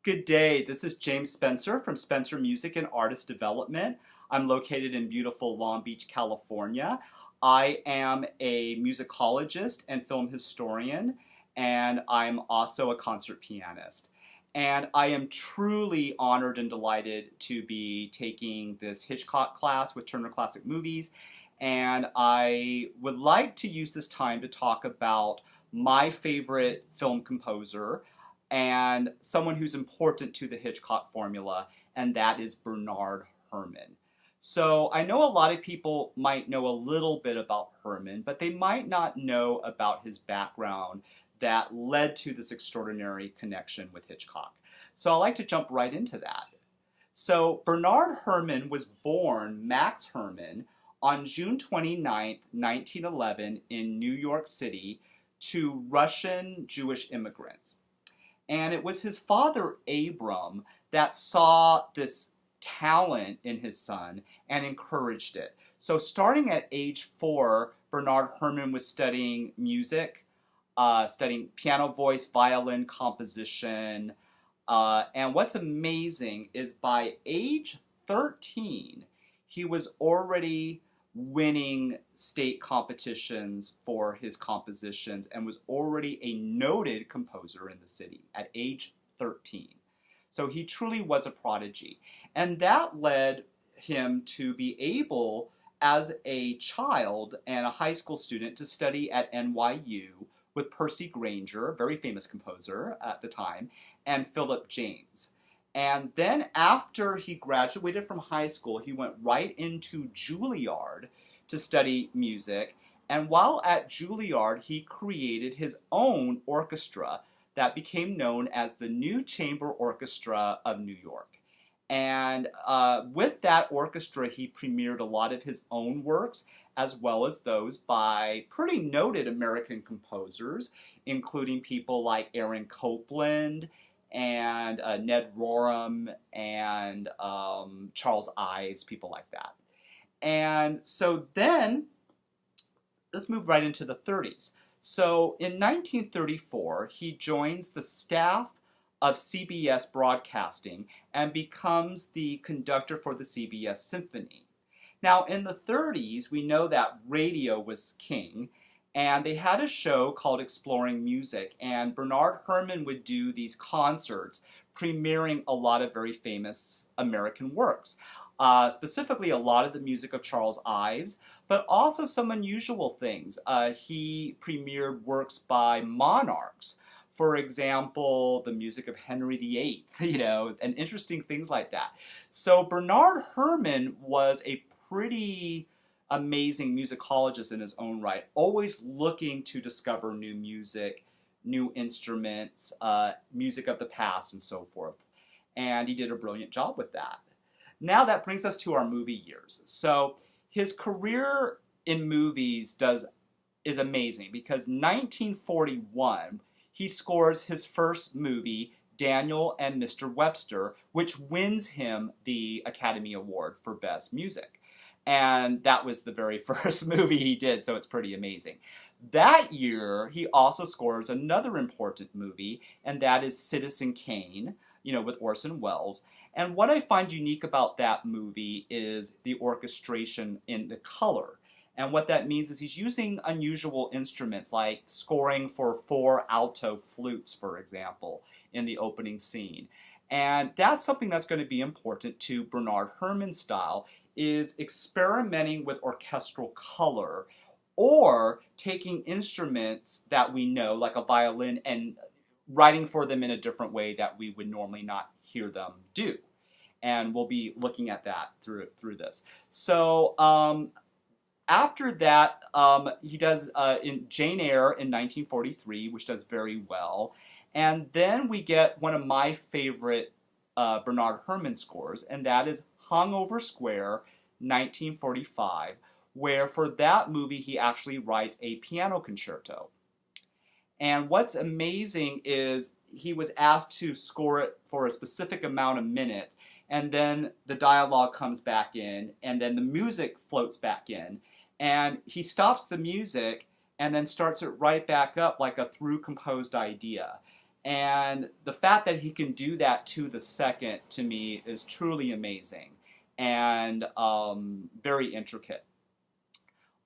Good day. This is James Spencer from Spencer Music and Artist Development. I'm located in beautiful Long Beach, California. I am a musicologist and film historian, and I'm also a concert pianist. And I am truly honored and delighted to be taking this Hitchcock class with Turner Classic Movies. And I would like to use this time to talk about my favorite film composer and someone who's important to the Hitchcock formula, and that is Bernard Herrmann. So I know a lot of people might know a little bit about Herrmann, but they might not know about his background that led to this extraordinary connection with Hitchcock. So I'd like to jump right into that. So Bernard Herrmann was born, Max Herrmann, on June 29, 1911 in New York City to Russian Jewish immigrants. And it was his father, Abram, that saw this talent in his son and encouraged it. So starting at age 4, Bernard Herrmann was studying music, studying piano, voice, violin, composition. And what's amazing is by age 13, he was already winning state competitions for his compositions and was already a noted composer in the city at age 13. So he truly was a prodigy. And that led him to be able, as a child and a high school student, to study at NYU with Percy Grainger, a very famous composer at the time, and Philip James. And then after he graduated from high school, he went right into Juilliard to study music. And while at Juilliard, he created his own orchestra that became known as the New Chamber Orchestra of New York. And with that orchestra, he premiered a lot of his own works, as well as those by pretty noted American composers, including people like Aaron Copland, and Ned Rorem, and Charles Ives, people like that. And so then, let's move right into the 30s. So in 1934, he joins the staff of CBS Broadcasting and becomes the conductor for the CBS Symphony. Now in the 30s, we know that radio was king, and they had a show called Exploring Music, and Bernard Herrmann would do these concerts premiering a lot of very famous American works. Specifically a lot of the music of Charles Ives, but also some unusual things. He premiered works by monarchs. For example, the music of Henry VIII, and interesting things like that. So Bernard Herrmann was a pretty amazing musicologist in his own right, always looking to discover new music, new instruments, music of the past, and so forth. And he did a brilliant job with that. Now that brings us to our movie years. So his career in movies is amazing because 1941, he scores his first movie, Daniel and Mr. Webster, which wins him the Academy Award for Best Music. And that was the very first movie he did, so it's pretty amazing. That year, he also scores another important movie, and that is Citizen Kane, with Orson Welles. And what I find unique about that movie is the orchestration in the color. And what that means is he's using unusual instruments, like scoring for 4 alto flutes, for example, in the opening scene. And that's something that's going to be important to Bernard Herrmann's style, is experimenting with orchestral color or taking instruments that we know, like a violin, and writing for them in a different way that we would normally not hear them do. And we'll be looking at that through this. So after that, he does in Jane Eyre in 1943, which does very well. And then we get one of my favorite Bernard Herrmann scores, and that is Hung Square, 1945, where for that movie he actually writes a piano concerto. And what's amazing is he was asked to score it for a specific amount of minutes, and then the dialogue comes back in, and then the music floats back in, and he stops the music and then starts it right back up like a through composed idea. And the fact that he can do that to the second, to me, is truly amazing and very intricate.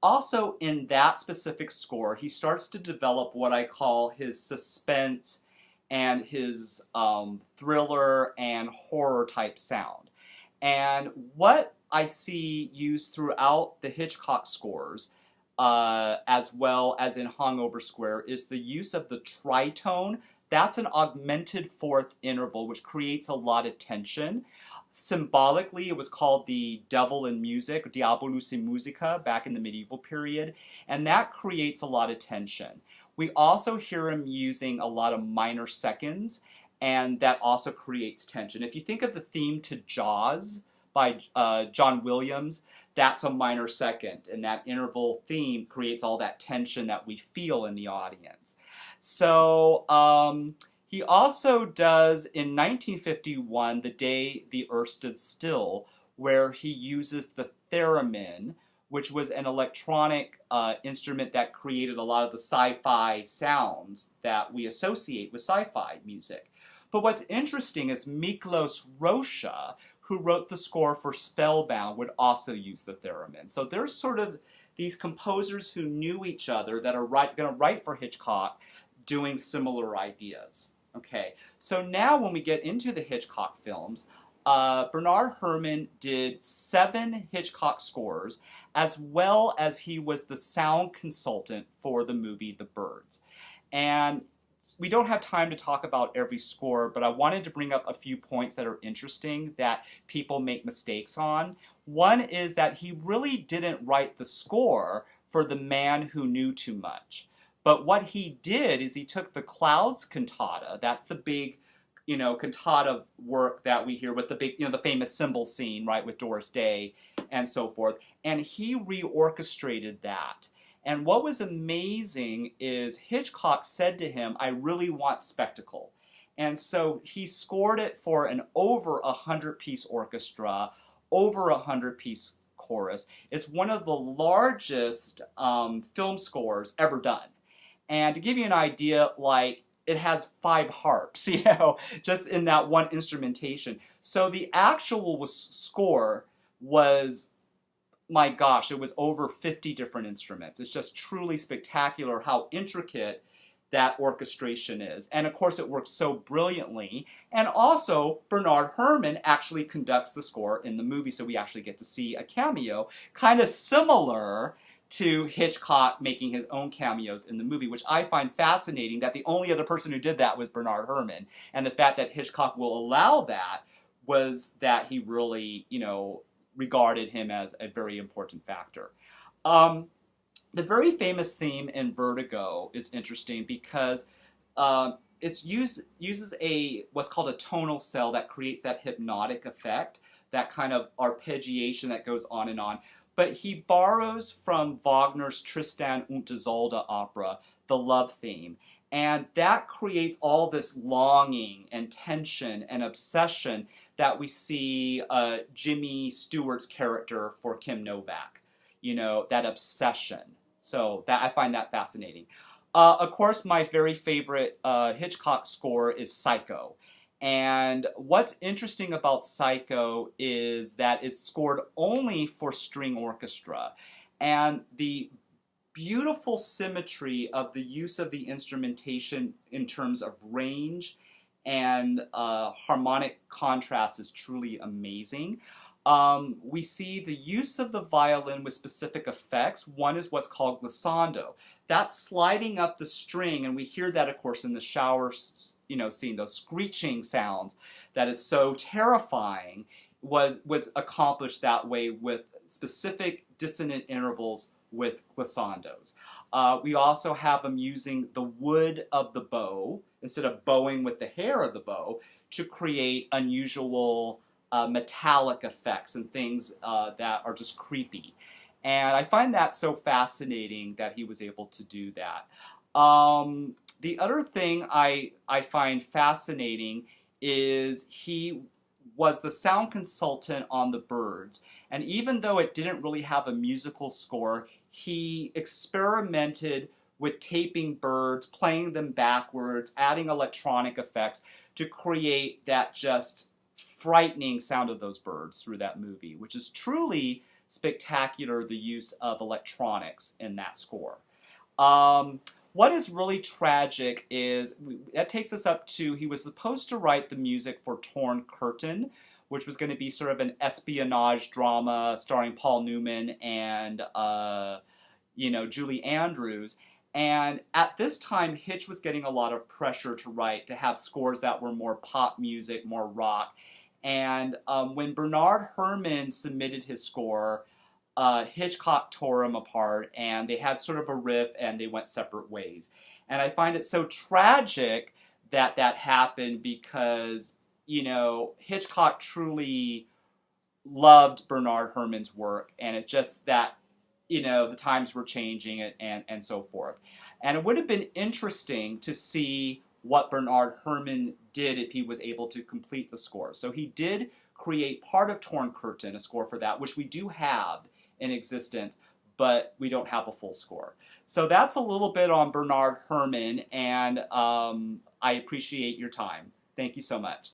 Also, in that specific score, he starts to develop what I call his suspense and his thriller and horror type sound. And what I see used throughout the Hitchcock scores, as well as in Hangover Square, is the use of the tritone. That's an augmented fourth interval, which creates a lot of tension. Symbolically, it was called the devil in music, Diabolus in Musica, back in the medieval period, and that creates a lot of tension. We also hear him using a lot of minor seconds, and that also creates tension. If you think of the theme to Jaws by John Williams, that's a minor second, and that interval theme creates all that tension that we feel in the audience. So, he also does, in 1951, The Day the Earth Stood Still, where he uses the theremin, which was an electronic instrument that created a lot of the sci-fi sounds that we associate with sci-fi music. But what's interesting is Miklos Rocha, who wrote the score for Spellbound, would also use the theremin. So there's sort of these composers who knew each other that are going to write for Hitchcock doing similar ideas. Okay, so now when we get into the Hitchcock films, Bernard Herrmann did 7 Hitchcock scores, as well as he was the sound consultant for the movie The Birds. And we don't have time to talk about every score, but I wanted to bring up a few points that are interesting that people make mistakes on. One is that he really didn't write the score for The Man Who Knew Too Much. But what he did is he took the Clouds cantata, that's the big, cantata work that we hear with the big, the famous cymbal scene, right, with Doris Day and so forth, and he reorchestrated that. And what was amazing is Hitchcock said to him, I really want spectacle. And so he scored it for an over 100-piece orchestra, over 100-piece chorus. It's one of the largest film scores ever done. And to give you an idea, like, it has 5 harps, just in that one instrumentation. So the actual score was, my gosh, it was over 50 different instruments. It's just truly spectacular how intricate that orchestration is. And of course it works so brilliantly. And also, Bernard Herrmann actually conducts the score in the movie, so we actually get to see a cameo, kind of similar to Hitchcock making his own cameos in the movie, which I find fascinating that the only other person who did that was Bernard Herrmann. And the fact that Hitchcock will allow that was that he really, regarded him as a very important factor. The very famous theme in Vertigo is interesting because it uses what's called a tonal cell that creates that hypnotic effect, that kind of arpeggiation that goes on and on. But he borrows from Wagner's Tristan und Isolde opera, the love theme, and that creates all this longing and tension and obsession that we see Jimmy Stewart's character for Kim Novak, that obsession. So I find that fascinating. Of course, my very favorite Hitchcock score is Psycho. And what's interesting about Psycho is that it's scored only for string orchestra. And the beautiful symmetry of the use of the instrumentation in terms of range and harmonic contrast is truly amazing. We see the use of the violin with specific effects. One is what's called glissando. That's sliding up the string, and we hear that, of course, in the shower, scene. Those screeching sounds that is so terrifying was accomplished that way with specific dissonant intervals with glissandos. We also have them using the wood of the bow, instead of bowing with the hair of the bow, to create unusual metallic effects and things that are just creepy. And I find that so fascinating that he was able to do that. The other thing I find fascinating is he was the sound consultant on The Birds. And even though it didn't really have a musical score, he experimented with taping birds, playing them backwards, adding electronic effects to create that just frightening sound of those birds through that movie, which is truly spectacular, the use of electronics in that score. What is really tragic is, that takes us up to, he was supposed to write the music for Torn Curtain, which was going to be sort of an espionage drama starring Paul Newman and, Julie Andrews. And at this time, Hitch was getting a lot of pressure to have scores that were more pop music, more rock. And when Bernard Herrmann submitted his score, Hitchcock tore him apart, and they had sort of a riff, and they went separate ways. And I find it so tragic that that happened because, Hitchcock truly loved Bernard Herrmann's work, and it just that, the times were changing and so forth. And it would have been interesting to see what Bernard Herrmann did if he was able to complete the score. So he did create part of Torn Curtain, a score for that, which we do have in existence, but we don't have a full score. So that's a little bit on Bernard Herrmann, and I appreciate your time. Thank you so much.